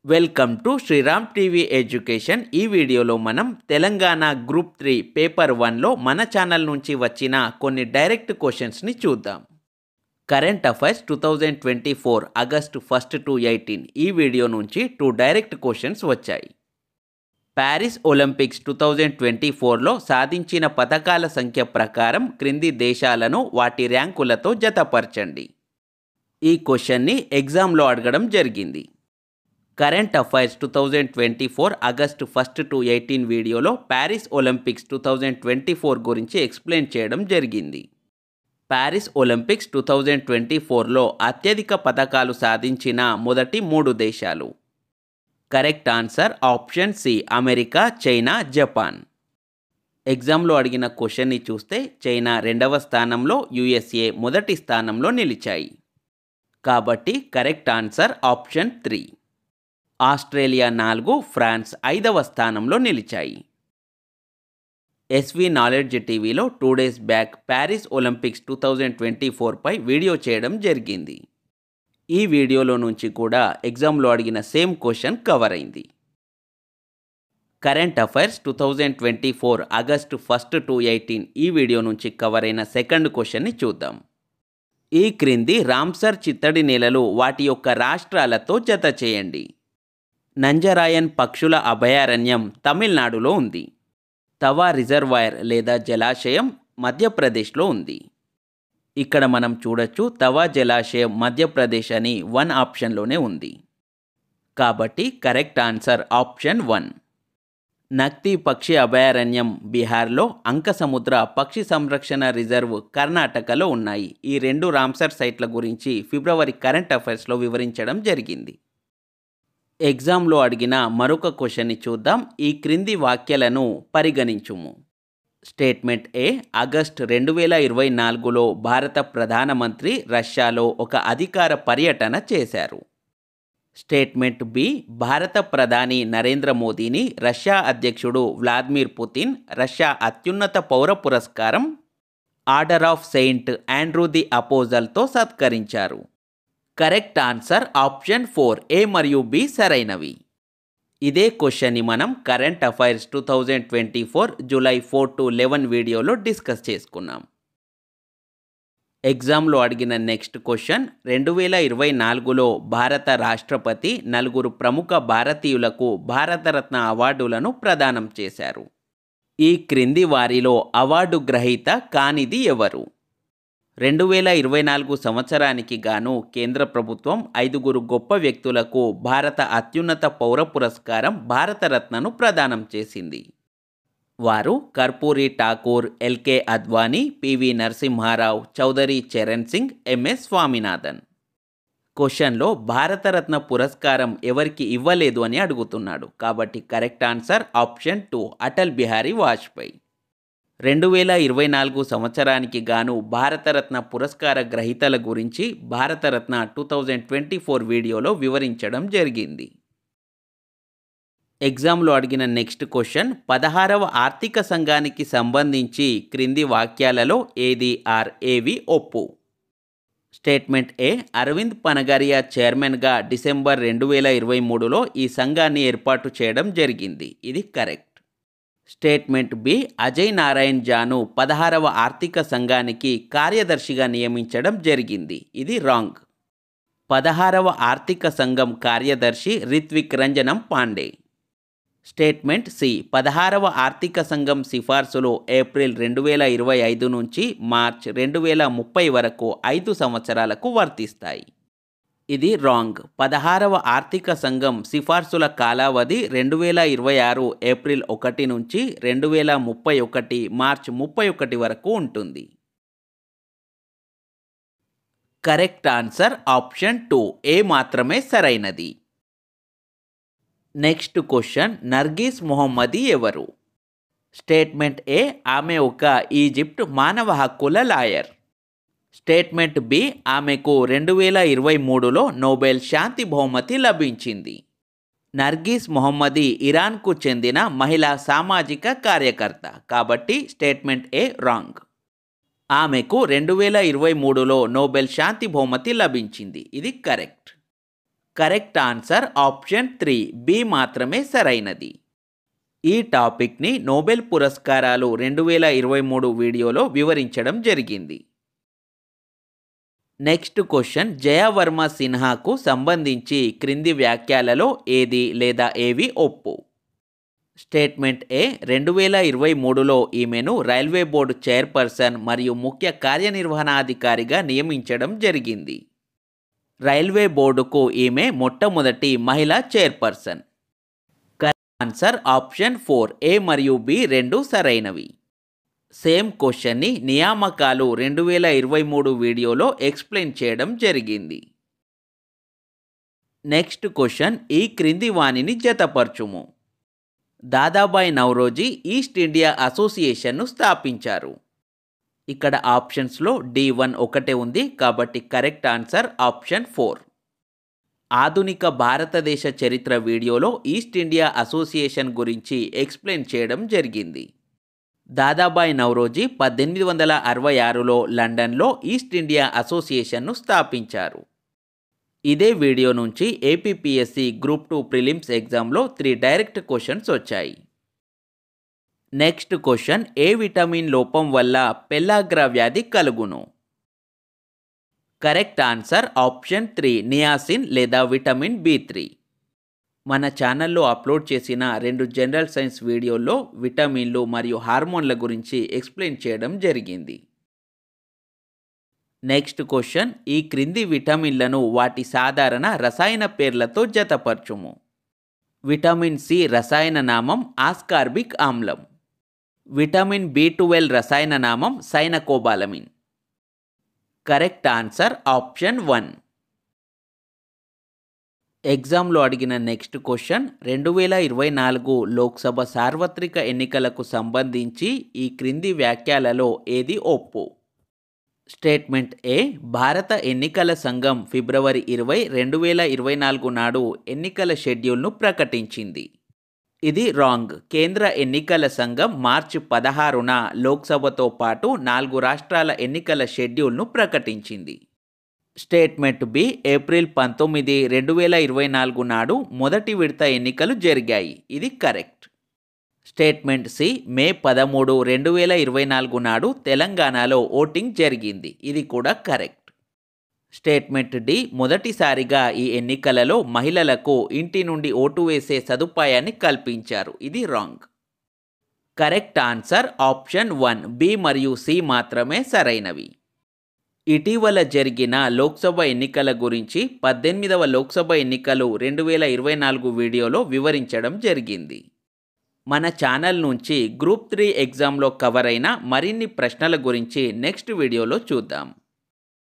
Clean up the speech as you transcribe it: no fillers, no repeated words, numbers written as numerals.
Welcome to Sriram TV education. ఈ వీడియోలో మనం తెలంగాణ గ్రూప్ 3 పేపర్ 1లో మన ఛానల్ నుంచి వచ్చిన కొన్ని డైరెక్ట్ క్వశ్చన్స్ని చూద్దాం. కరెంట్ అఫైర్స్ 2024 ఆగస్టు 1 to 18 ఈ వీడియో నుంచి 2 డైరెక్ట్ క్వశ్చన్స్ వచ్చాయి. ప్యారిస్ ఒలింపిక్స్ 2024లో సాధించిన పతకాల సంఖ్య ప్రకారం క్రింది దేశాలను వాటి ర్యాంకులతో జతపరచండి. ఈ క్వశ్చన్ని ఎగ్జామ్లో అడగడం జరిగింది. కరెంట్ అఫైర్స్ 2024 ఆగస్టు 1 to 18 వీడియోలో ప్యారిస్ ఒలింపిక్స్ 2024 గురించి ఎక్స్ప్లెయిన్ చేయడం జరిగింది. ప్యారిస్ ఒలింపిక్స్ 2024లో అత్యధిక పతకాలు సాధించిన మొదటి 3 దేశాలు. Correct answer option C, America, China, Japan. ఎగ్జామ్లో అడిగిన క్వశ్చన్ని చూస్తే చైనా 2వ స్థానంలో, యుఎస్ఏ మొదటి స్థానంలో నిలిచాయి. కాబట్టి correct answer option 3. Australia 4, France 5వ స్థానంలో నిలిచాయి. ఎస్వి నాలెడ్జ్ టీవీలో 2 days బ్యాక్ ప్యారిస్ ఒలింపిక్స్ 2024 పై వీడియో చేయడం జరిగింది. ఈ వీడియోలో నుంచి కూడా ఎగ్జామ్లో అడిగిన సేమ్ క్వశ్చన్ కవర్ అయింది. కరెంట్ అఫైర్స్ 2024 ఆగస్టు 1 to 18 ఈ వీడియో నుంచి కవర్ అయిన సెకండ్ క్వశ్చన్ని చూద్దాం. ఈ క్రింది రామ్సర్ చిత్తడి నేలలు వాటి యొక్క రాష్ట్రాలతో జత చేయండి. నంజరాయన్ పక్షుల అభయారణ్యం తమిళనాడులో ఉంది. తవా రిజర్వాయర్ లేదా జలాశయం మధ్యప్రదేశ్లో ఉంది. ఇక్కడ మనం చూడొచ్చు తవా జలాశయం మధ్యప్రదేశ్ అని 1 ఆప్షన్లోనే ఉంది. కాబట్టి కరెక్ట్ ఆన్సర్ ఆప్షన్ 1. నక్తి పక్షి అభయారణ్యం బీహార్లో, అంకసముద్ర పక్షి సంరక్షణ రిజర్వ్ కర్ణాటకలో ఉన్నాయి. ఈ 2 రామ్సర్ సైట్ల గురించి ఫిబ్రవరి కరెంట్ అఫైర్స్లో వివరించడం జరిగింది. ఎగ్జామ్లో అడిగిన మరొక క్వశ్చన్ని చూద్దాం. ఈ క్రింది వాక్యాలను పరిగణించుము. స్టేట్మెంట్ ఏ, ఆగస్టు 2024లో భారత ప్రధానమంత్రి రష్యాలో ఒక అధికార పర్యటన చేశారు. స్టేట్మెంట్ బి, భారత ప్రధాని నరేంద్ర మోదీని రష్యా అధ్యక్షుడు వ్లాదిమిర్ పుతిన్ రష్యా అత్యున్నత పౌర పురస్కారం Order of Saint Andrew the అపోజల్తో సత్కరించారు. కరెక్ట్ ఆన్సర్ ఆప్షన్ 4, ఏ మరియు బి సరైనవి. ఇదే క్వశ్చన్ని మనం కరెంట్ అఫైర్స్ 2024 జూలై 4 to 11 వీడియోలో డిస్కస్ చేసుకున్నాం. ఎగ్జామ్లో అడిగిన నెక్స్ట్ క్వశ్చన్, 2024లో భారత రాష్ట్రపతి 4 ప్రముఖ భారతీయులకు భారతరత్న అవార్డులను ప్రదానం చేశారు. ఈ క్రింది వారిలో అవార్డు గ్రహీత కానిది ఎవరు? 2024 సంవత్సరానికి గాను కేంద్ర ప్రభుత్వం 5 గొప్ప వ్యక్తులకు భారత అత్యున్నత పౌర పురస్కారం భారతరత్నను ప్రదానం చేసింది. వారు కర్పూరి ఠాకూర్, ఎల్కే అద్వానీ, పివి నరసింహారావు, చౌదరి చరణ్ సింగ్, ఎంఎస్ స్వామినాథన్. క్వశ్చన్లో భారతరత్న పురస్కారం ఎవరికి ఇవ్వలేదు అని అడుగుతున్నాడు. కాబట్టి correct answer option 2, Atal Bihari Vajpayee. 2024 సంవత్సరానికి గాను భారతరత్న పురస్కార గ్రహీతల గురించి భారతరత్న 2024 వీడియోలో వివరించడం జరిగింది. ఎగ్జామ్లో అడిగిన నెక్స్ట్ క్వశ్చన్, 16వ ఆర్థిక సంఘానికి సంబంధించి క్రింది వాక్యాలలో ఏది ఆర్ ఏవి ఒప్పు? స్టేట్మెంట్ ఏ, అరవింద్ పనగరియా చైర్మన్గా డిసెంబర్ 2023లో ఈ సంఘాన్ని ఏర్పాటు చేయడం జరిగింది. ఇది correct. Statement B, Ajay Narayan జాను 16వ ఆర్థిక సంఘానికి కార్యదర్శిగా నియమించడం జరిగింది. ఇది రాంగ్. 16వ ఆర్థిక సంఘం కార్యదర్శి రిత్విక్ రంజనం పాండే. స్టేట్మెంట్ సి, 16వ ఆర్థిక సంఘం సిఫార్సులు ఏప్రిల్ 2025 నుంచి మార్చ్ 2030 వరకు 5 సంవత్సరాలకు వర్తిస్తాయి. ఇది రాంగ్. 16వ ఆర్థిక సంఘం సిఫార్సుల కాలావధి 2026 ఏప్రిల్ 1 నుంచి 2031 మార్చ్ 31 వరకు ఉంటుంది. కరెక్ట్ ఆన్సర్ ఆప్షన్ 2, ఏ మాత్రమే సరైనది. నెక్స్ట్ క్వశ్చన్, నర్గీస్ మొహమ్మదీ ఎవరు? స్టేట్మెంట్ ఏ, ఆమె ఒక ఈజిప్ట్ మానవ హక్కుల లాయర్. స్టేట్మెంట్ బి, ఆమెకు 2023లో నోబెల్ శాంతి బహుమతి లభించింది. నర్గీస్ మొహమ్మదీ ఇరాన్కు చెందిన మహిళా సామాజిక కార్యకర్త. కాబట్టి స్టేట్మెంట్ ఏ రాంగ్. ఆమెకు 2023లో నోబెల్ శాంతి బహుమతి లభించింది. ఇది correct. Correct answer option 3 B మాత్రమే సరైనది. ఈ టాపిక్ని నోబెల్ పురస్కారాలు 2023 వీడియోలో వివరించడం జరిగింది. నెక్స్ట్ క్వశ్చన్, జయవర్మ సిన్హాకు సంబంధించి క్రింది వ్యాఖ్యలలో ఏది లేదా ఏవి ఒప్పు? స్టేట్మెంట్ ఏ, 2023లో ఈమెను రైల్వే బోర్డు చైర్పర్సన్ మరియు ముఖ్య కార్యనిర్వహణాధికారిగా నియమించడం జరిగింది. రైల్వే బోర్డుకు ఈమె మొట్టమొదటి మహిళా చైర్పర్సన్. కరెక్ట్ ఆన్సర్ ఆప్షన్ 4 ఏ మరియు బి రెండు సరైనవి. సేమ్ క్వశ్చన్ని నియామకాలు 2023 వీడియోలో ఎక్స్ప్లెయిన్ చేయడం జరిగింది. నెక్స్ట్ క్వశ్చన్, ఈ క్రింది వాణిని జతపరచుము. దాదాబాయి నౌరోజీ ఈస్ట్ ఇండియా అసోసియేషన్ను స్థాపించారు. ఇక్కడ ఆప్షన్స్లో D1 ఒకటే ఉంది కాబట్టి కరెక్ట్ ఆన్సర్ ఆప్షన్ 4. ఆధునిక భారతదేశ చరిత్ర వీడియోలో ఈస్ట్ ఇండియా అసోసియేషన్ గురించి ఎక్స్ప్లెయిన్ చేయడం జరిగింది. దాదాబాయి నౌరోజీ 1866లో లండన్లో ఈస్ట్ ఇండియా అసోసియేషన్ను స్థాపించారు. ఇదే వీడియో నుంచి ఏపీపీఎస్సీ గ్రూప్ 2 ప్రిలిమ్స్ ఎగ్జామ్లో 3 డైరెక్ట్ క్వశ్చన్స్ వచ్చాయి. నెక్స్ట్ క్వశ్చన్, ఏ విటమిన్ లోపం వల్ల పెల్లాగ్రా వ్యాధి కలుగును? కరెక్ట్ ఆన్సర్ ఆప్షన్ 3 నియాసిన్ లేదా విటమిన్ B3. మన ఛానల్లో అప్లోడ్ చేసిన 2 జనరల్ సైన్స్ వీడియోల్లో విటమిన్లు మరియు హార్మోన్ల గురించి ఎక్స్ప్లెయిన్ చేయడం జరిగింది. నెక్స్ట్ క్వశ్చన్, ఈ క్రింది విటమిన్లను వాటి సాధారణ రసాయన పేర్లతో జతపరచుము. విటమిన్ సి రసాయన నామం ఆస్కార్బిక్ ఆమ్లం. విటమిన్ B12 రసాయన నామం సైనకోబాలమిన్. Correct answer option 1. ఎగ్జామ్లో అడిగిన నెక్స్ట్ క్వశ్చన్, 2024 లోక్సభ సార్వత్రిక ఎన్నికలకు సంబంధించి ఈ క్రింది వ్యాఖ్యలలో ఏది ఒప్పు? స్టేట్మెంట్ ఏ, భారత ఎన్నికల సంఘం ఫిబ్రవరి 20, 2024 నాడు ఎన్నికల షెడ్యూల్ను ప్రకటించింది. ఇది రాంగ్. కేంద్ర ఎన్నికల సంఘం మార్చి 16న లోక్సభతో పాటు 4 రాష్ట్రాల ఎన్నికల షెడ్యూల్ను ప్రకటించింది. స్టేట్మెంట్ బి, ఏప్రిల్ 19, 2024 నాడు మొదటి విడత ఎన్నికలు జరిగాయి. ఇది కరెక్ట్. స్టేట్మెంట్ సి, మే 13, 2024 నాడు తెలంగాణలో ఓటింగ్ జరిగింది. ఇది కూడా కరెక్ట్. స్టేట్మెంట్ డి, మొదటిసారిగా ఈ ఎన్నికలలో మహిళలకు ఇంటి నుండి ఓటు వేసే సదుపాయాన్ని కల్పించారు. ఇది wrong. Correct answer option 1 B మరియు సి మాత్రమే సరైనవి. ఇటీవల జరిగిన లోక్సభ ఎన్నికల గురించి 18వ లోక్సభ ఎన్నికలు 2024 వీడియోలో వివరించడం జరిగింది. మన ఛానల్ నుంచి గ్రూప్ 3 ఎగ్జామ్లో కవర్ అయిన మరిన్ని ప్రశ్నల గురించి నెక్స్ట్ వీడియోలో చూద్దాం.